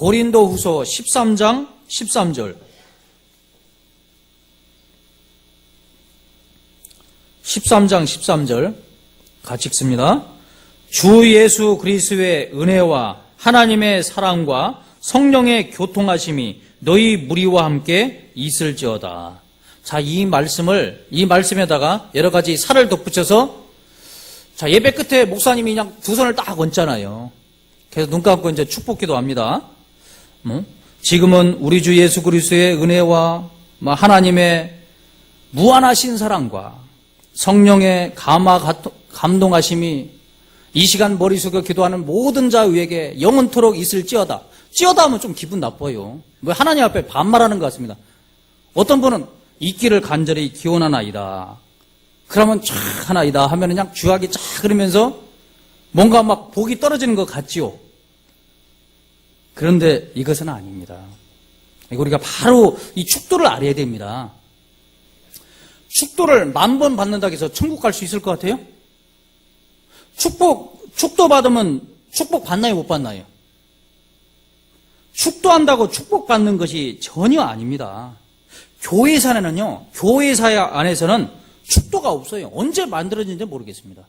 고린도후서 13장 13절. 13장 13절 같이 읽습니다. 주 예수 그리스도의 은혜와 하나님의 사랑과 성령의 교통하심이 너희 무리와 함께 있을지어다. 자, 이 말씀에다가 여러 가지 살을 덧붙여서, 자, 예배 끝에 목사님이 그냥 두 손을 딱 얹잖아요. 그래서 눈 감고 이제 축복 기도합니다. 지금은 우리 주 예수 그리스도의 은혜와 하나님의 무한하신 사랑과 성령의 감동하심이 이 시간 머리 숙여 기도하는 모든 자 위에게 영원토록 있을지어다. 찌어다 하면 좀 기분 나빠요. 왜 하나님 앞에 반말하는 것 같습니다. 어떤 분은 있기를 간절히 기원하나이다. 그러면 쫙 하나이다 하면 그냥 주악이 쫙 그러면서 뭔가 막 복이 떨어지는 것 같지요. 그런데 이것은 아닙니다. 우리가 바로 이 축도를 알아야 됩니다. 축도를 10,000번 받는다고 해서 천국 갈 수 있을 것 같아요? 축도 받으면 축복 받나요, 못 받나요? 축도한다고 축복 받는 것이 전혀 아닙니다. 교회사는요, 교회사 안에서는 축도가 없어요. 언제 만들어진지 모르겠습니다.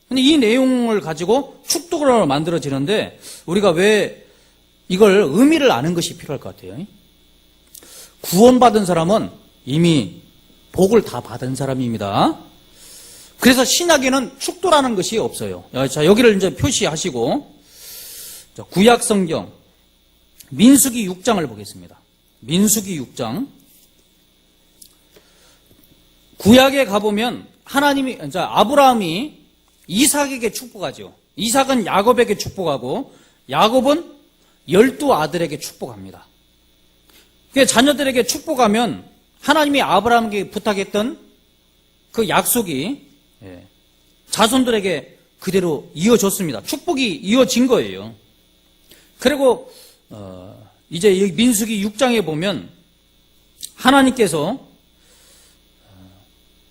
근데 이 내용을 가지고 축도가 만들어지는데 우리가 왜 이걸 의미를 아는 것이 필요할 것 같아요. 구원받은 사람은 이미 복을 다 받은 사람입니다. 그래서 신약에는 축도라는 것이 없어요. 자, 여기를 이제 표시하시고, 구약 성경 민수기 6장을 보겠습니다. 민수기 6장. 구약에 가보면 아브라함이 이삭에게 축복하죠. 이삭은 야곱에게 축복하고 야곱은 12아들에게 축복합니다. 자녀들에게 축복하면 하나님이 아브라함에게 부탁했던 그 약속이 자손들에게 그대로 이어졌습니다. 축복이 이어진 거예요. 그리고 이제 이 민수기 6장에 보면 하나님께서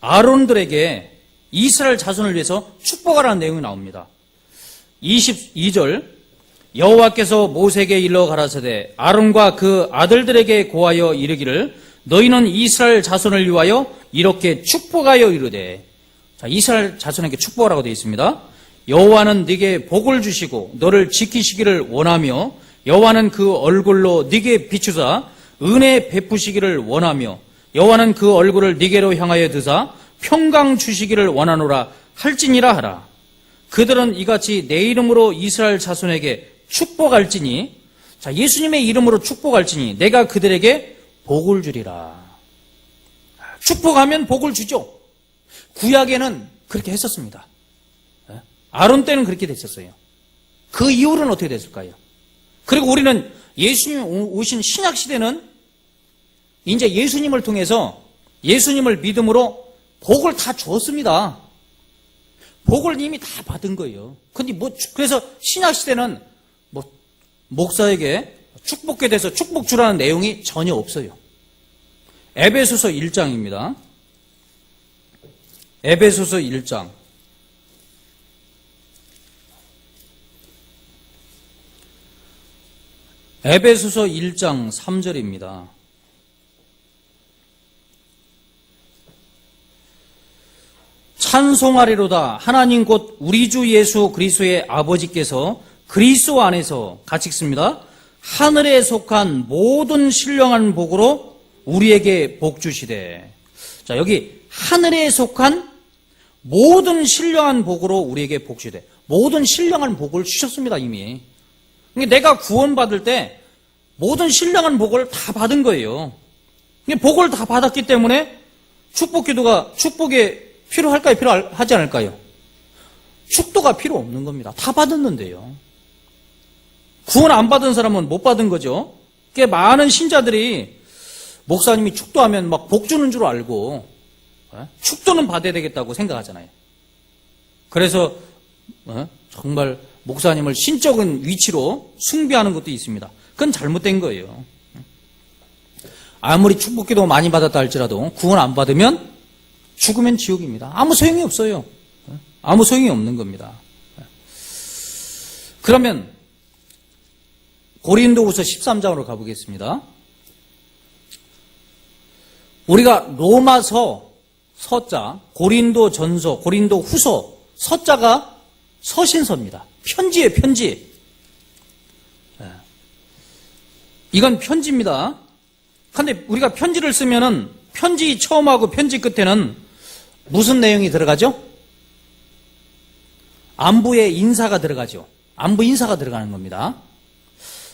아론들에게 이스라엘 자손을 위해서 축복하라는 내용이 나옵니다. 22절 여호와께서 모세에게 일러 가라사대 아론과 그 아들들에게 고하여 이르기를 너희는 이스라엘 자손을 위하여 이렇게 축복하여 이르되, 자, 이스라엘 자손에게 축복하라고 되어 있습니다. 여호와는 네게 복을 주시고 너를 지키시기를 원하며 여호와는 그 얼굴로 네게 비추사 은혜 베푸시기를 원하며 여호와는 그 얼굴을 네게로 향하여 드사 평강 주시기를 원하노라 할지니라 하라. 그들은 이같이 내 이름으로 이스라엘 자손에게 축복할지니, 자, 예수님의 이름으로 축복할지니 내가 그들에게 복을 주리라. 축복하면 복을 주죠. 구약에는 그렇게 했었습니다. 아론 때는 그렇게 됐었어요. 그 이후로는 어떻게 됐을까요? 그리고 우리는 예수님 오신 신약 시대는 이제 예수님을 통해서 예수님을 믿음으로 복을 다 주었습니다. 복을 이미 다 받은 거예요. 근데 그래서 신약 시대는 목사에게 축복에 대해서 축복 주라는 내용이 전혀 없어요. 에베소서 1장입니다. 에베소서 1장. 에베소서 1장 3절입니다. 찬송하리로다 하나님 곧 우리 주 예수 그리스도의 아버지께서 그리스도 안에서, 같이 읽습니다. 하늘에 속한 모든 신령한 복으로 우리에게 복 주시되. 자, 여기 하늘에 속한 모든 신령한 복으로 우리에게 복 주시되. 모든 신령한 복을 주셨습니다, 이미. 내가 구원받을 때 모든 신령한 복을 다 받은 거예요. 복을 다 받았기 때문에 축복이 필요할까요? 필요하지 않을까요? 축도가 필요 없는 겁니다. 다 받았는데요. 구원 안 받은 사람은 못 받은 거죠. 꽤 많은 신자들이 목사님이 축도하면 막 복 주는 줄 알고 축도는 받아야 되겠다고 생각하잖아요. 그래서 정말 목사님을 신적인 위치로 숭배하는 것도 있습니다. 그건 잘못된 거예요. 아무리 축복기도 많이 받았다 할지라도 구원 안 받으면 죽으면 지옥입니다. 아무 소용이 없어요. 아무 소용이 없는 겁니다. 그러면 고린도후서 13장으로 가보겠습니다. 우리가 로마서 서자, 고린도전서, 고린도후서 서자가 서신서입니다. 편지예요, 편지. 이건 편지입니다. 근데 우리가 편지를 쓰면은 편지 처음하고 편지 끝에는 무슨 내용이 들어가죠? 안부의 인사가 들어가죠. 안부 인사가 들어가는 겁니다.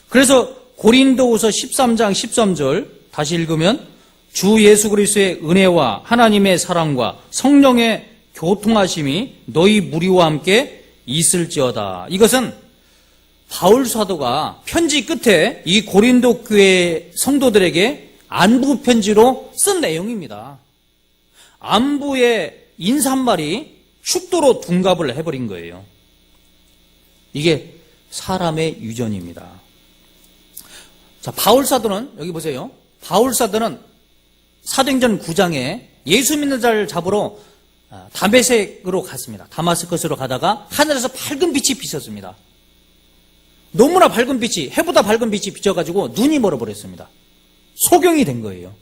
그래서 고린도후서 13장 13절 다시 읽으면 주 예수 그리스도의 은혜와 하나님의 사랑과 성령의 교통하심이 너희 무리와 함께 있을지어다. 이것은 바울 사도가 편지 끝에 이 고린도 교회 성도들에게 안부 편지로 쓴 내용입니다. 안부의 인사말이 축도로 둔갑을 해버린 거예요. 이게 사람의 유전입니다. 자, 바울 사도는 여기 보세요. 바울 사도는 사도행전 9장에 예수 믿는 자를 잡으러 다메섹으로 갔습니다. 다마스커스로 가다가 하늘에서 밝은 빛이 비쳤습니다. 너무나 밝은 빛이, 해보다 밝은 빛이 비쳐가지고 눈이 멀어버렸습니다. 소경이 된 거예요.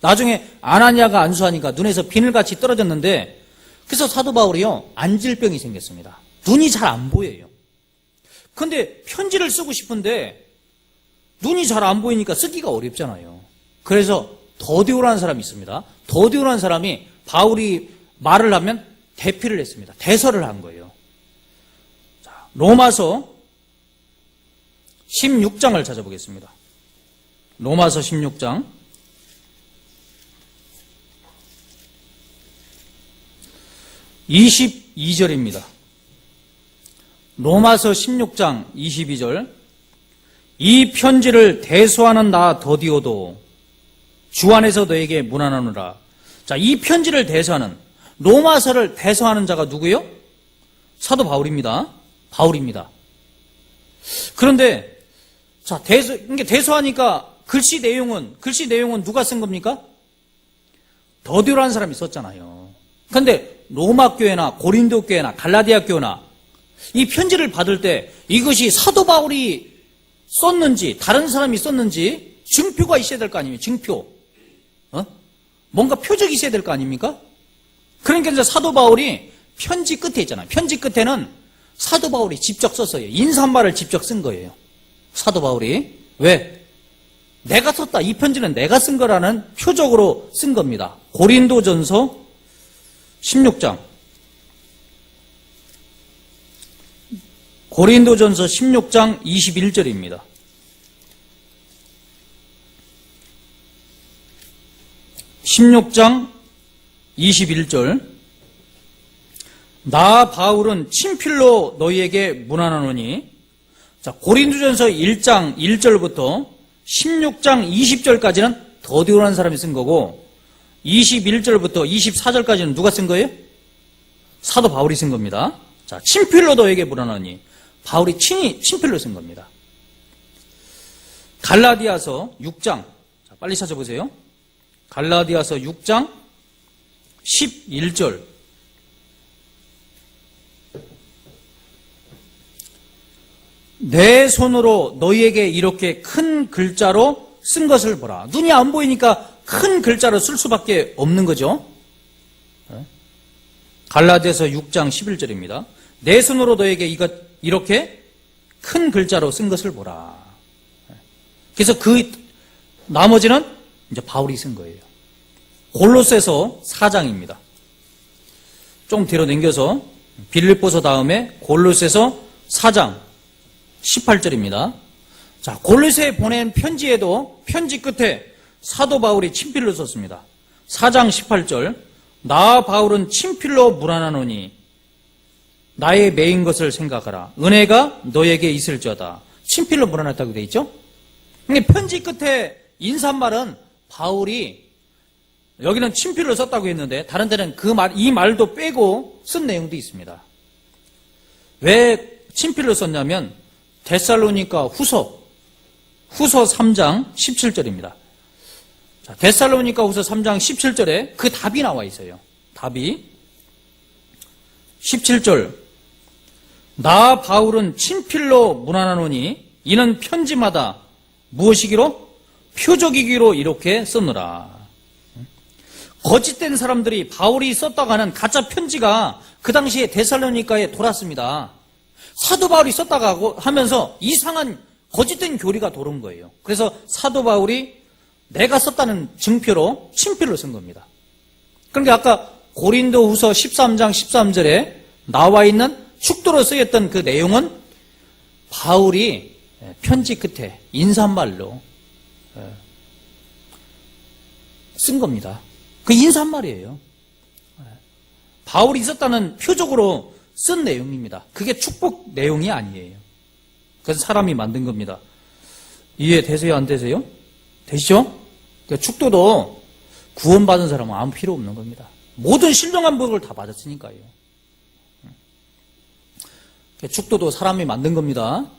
나중에 아나니아가 안수하니까 눈에서 비늘같이 떨어졌는데, 그래서 사도 바울이요, 안질병이 생겼습니다. 눈이 잘 안 보여요. 근데 편지를 쓰고 싶은데 눈이 잘 안 보이니까 쓰기가 어렵잖아요. 그래서 더디오라는 사람이 있습니다. 더디오라는 사람이 바울이 말을 하면 대피를 했습니다. 대설을 한 거예요. 자, 로마서 16장을 찾아보겠습니다. 로마서 16장 22절입니다. 로마서 16장 22절. 이 편지를 대수하는 나 더디오도 주 안에서 너에게 문안하노라. 자, 이 편지를 대수하는, 로마서를 대수하는 자가 누구요? 사도 바울입니다. 바울입니다. 그런데 자, 이게 대수하니까 글씨 내용은 누가 쓴 겁니까? 더디오라는 사람이 썼잖아요. 그런데 로마 교회나 고린도 교회나 갈라디아 교회나 이 편지를 받을 때 이것이 사도 바울이 썼는지 다른 사람이 썼는지 증표가 있어야 될 거 아닙니까? 증표. 뭔가 표적이 있어야 될 거 아닙니까? 그러니까 이제 사도 바울이 편지 끝에 있잖아요. 편지 끝에는 사도 바울이 직접 썼어요. 인사말을 직접 쓴 거예요. 사도 바울이. 왜? 내가 썼다. 이 편지는 내가 쓴 거라는 표적으로 쓴 겁니다. 고린도전서 16장. 고린도전서 16장 21절입니다. (16장 21절) 나 바울은 친필로 너희에게 문안하노니. 자, 고린도전서 1장 1절부터 16장 20절까지는 더디오라는 사람이 쓴 거고 21절부터 24절까지는 누가 쓴 거예요? 사도 바울이 쓴 겁니다. 자, 친필로 너에게 문안하니. 바울이 친히 친필로 쓴 겁니다. 갈라디아서 6장. 자, 빨리 찾아보세요. 갈라디아서 6장 11절. 내 손으로 너희에게 이렇게 큰 글자로 쓴 것을 보라. 눈이 안 보이니까 큰 글자로 쓸 수밖에 없는 거죠. 갈라디아서 6장 11절입니다. 내 손으로 너에게 이렇게 큰 글자로 쓴 것을 보라. 그래서 그 나머지는 이제 바울이 쓴 거예요. 골로새서 4장입니다. 좀 뒤로 넘겨서 빌립보서 다음에 골로새서 4장 18절입니다. 자, 골로새에 보낸 편지에도 편지 끝에 사도 바울이 친필로 썼습니다. 4장 18절. 나 바울은 친필로 문안하노니 나의 매인 것을 생각하라. 은혜가 너에게 있을지어다. 친필로 문안했다고 되어 있죠? 근데 편지 끝에 인사말은 바울이 여기는 친필로 썼다고 했는데 다른 데는 이 말도 빼고 쓴 내용도 있습니다. 왜 친필로 썼냐면 데살로니가 후서 3장 17절입니다. 자, 데살로니가 후서 3장 17절에 그 답이 나와 있어요. 답이 17절. 나 바울은 친필로 문안하노니 이는 편지마다 무엇이기로? 표적이기로 이렇게 썼느라. 거짓된 사람들이 바울이 썼다고 하는 가짜 편지가 그 당시에 데살로니가에 돌았습니다. 사도 바울이 썼다고 하면서 이상한 거짓된 교리가 돌은 거예요. 그래서 사도 바울이 내가 썼다는 증표로 친필로 쓴 겁니다. 그러니까 아까 고린도후서 13장 13절에 나와 있는 축도로 쓰였던 그 내용은 바울이 편지 끝에 인사말로 쓴 겁니다. 그 인사말이에요. 바울이 썼다는 표적으로 쓴 내용입니다. 그게 축복 내용이 아니에요. 그래서 사람이 만든 겁니다. 이해되세요? 안 되세요? 되시죠? 그러니까 축도도 구원받은 사람은 아무 필요 없는 겁니다. 모든 신령한 복을 다 받았으니까요. 축도도 사람이 만든 겁니다.